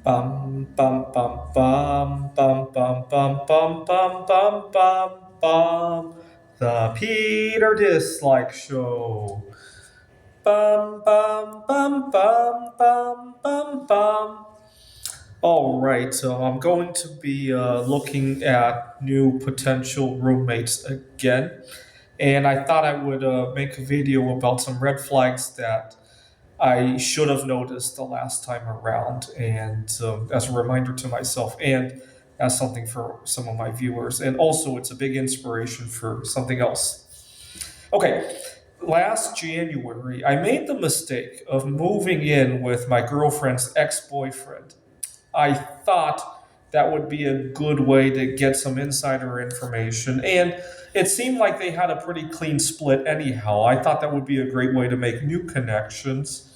Bum bum bum bum bum bum bum bum bum bum bum bum. The Peter Dislike Show. Bum bum bum bum bum bum bum. All right, so I'm going to be looking at new potential roommates again, and I thought I would make a video about some red flags that I should have noticed the last time around, and as a reminder to myself, and as something for some of my viewers, and also it's a big inspiration for something else. Okay, last January, I made the mistake of moving in with my girlfriend's ex boyfriend. I thought that would be a good way to get some insider information. And it seemed like they had a pretty clean split, anyhow. I thought that would be a great way to make new connections.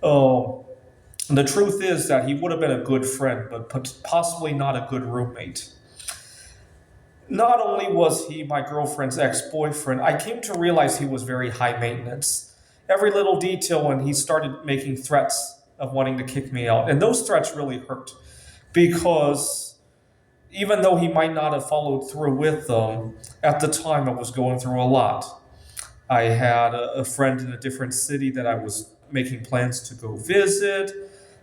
Oh, the truth is that he would have been a good friend, but possibly not a good roommate. Not only was he my girlfriend's ex boyfriend, I came to realize he was very high maintenance. Every little detail when he started making threats of wanting to kick me out. And those threats really hurt because even though he might not have followed through with them, at the time I was going through a lot. I had a friend in a different city that I was making plans to go visit.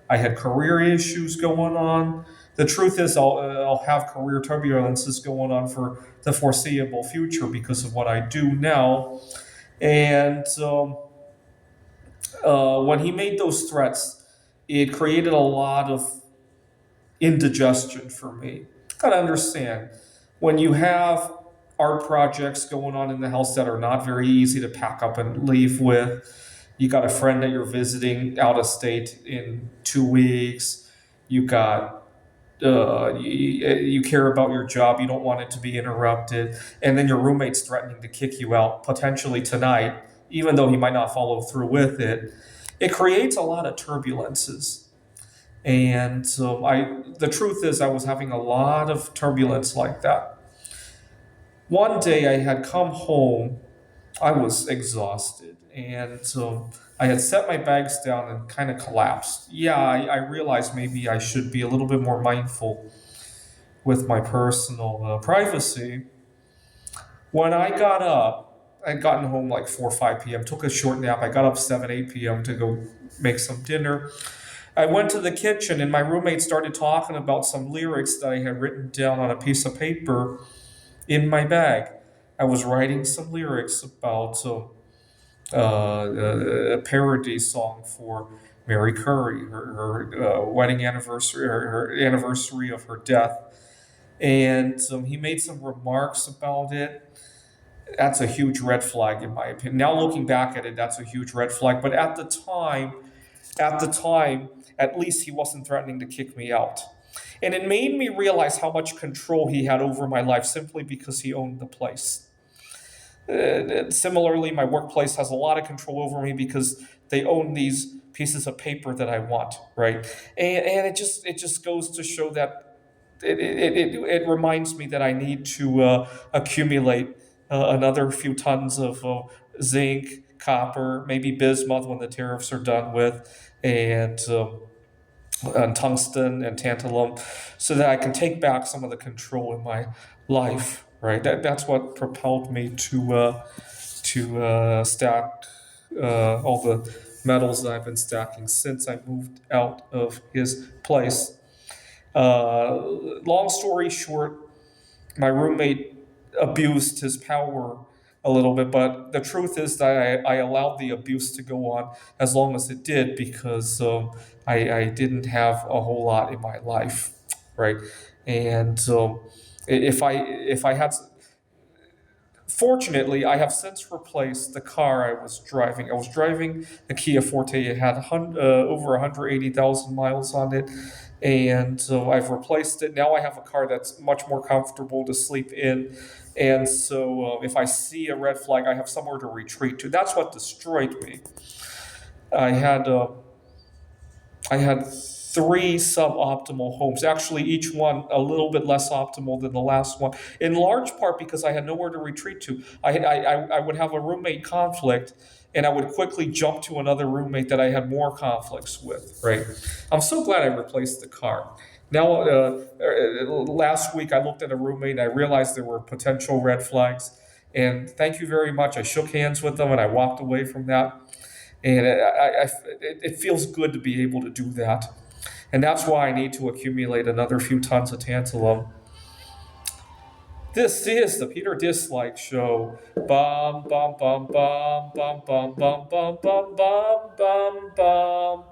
I had career issues going on. The truth is, I'll have career turbulences going on for the foreseeable future because of what I do now. And when he made those threats, it created a lot of indigestion for me. Gotta understand when you have art projects going on in the house that are not very easy to pack up and leave with. You got a friend that you're visiting out of state in 2 weeks. You got you care about your job. You don't want it to be interrupted, and then your roommate's threatening to kick you out potentially tonight, even though he might not follow through with it. It creates a lot of turbulences. And so the truth is, I was having a lot of turbulence like that. One day I had come home, I was exhausted, and I had set my bags down and kind of collapsed. Yeah, I realized maybe I should be a little bit more mindful with my personal privacy. When I got up, I'd gotten home like 4 or 5 p.m., took a short nap. I got up 7, 8 p.m. to go make some dinner. I went to the kitchen and my roommate started talking about some lyrics that I had written down on a piece of paper in my bag. I was writing some lyrics about a parody song for Mary Curry, her wedding anniversary, her anniversary of her death. And he made some remarks about it. That's a huge red flag, in my opinion. Now looking back at it, that's a huge red flag. But at the time, at least he wasn't threatening to kick me out. And it made me realize how much control he had over my life simply because he owned the place. Similarly, my workplace has a lot of control over me because they own these pieces of paper that I want, right? And it just goes to show that it reminds me that I need to accumulate another few tons of zinc, copper, maybe bismuth when the tariffs are done with, and tungsten and tantalum, so that I can take back some of the control in my life. Right. That's what propelled me to stack all the metals that I've been stacking since I moved out of his place. Long story short, my roommate abused his power a little bit, but the truth is that I allowed the abuse to go on as long as it did because I didn't have a whole lot in my life, right? And if I had, fortunately, I have since replaced the car I was driving. I was driving a Kia Forte. It had over 180,000 miles on it. And so I've replaced it. Now I have a car that's much more comfortable to sleep in. And so if I see a red flag, I have somewhere to retreat to. That's what destroyed me. I had I had 3 suboptimal homes. Actually, each one a little bit less optimal than the last one, in large part because I had nowhere to retreat to. I would have a roommate conflict, and I would quickly jump to another roommate that I had more conflicts with, right? I'm so glad I replaced the car. Now, last week I looked at a roommate and I realized there were potential red flags. And thank you very much. I shook hands with them and I walked away from that. And it feels good to be able to do that. And that's why I need to accumulate another few tons of tantalum. This is the Peter Dislike Show. Bum, bum, bum, bum, bum, bum, bum, bum, bum, bum, bum, bum.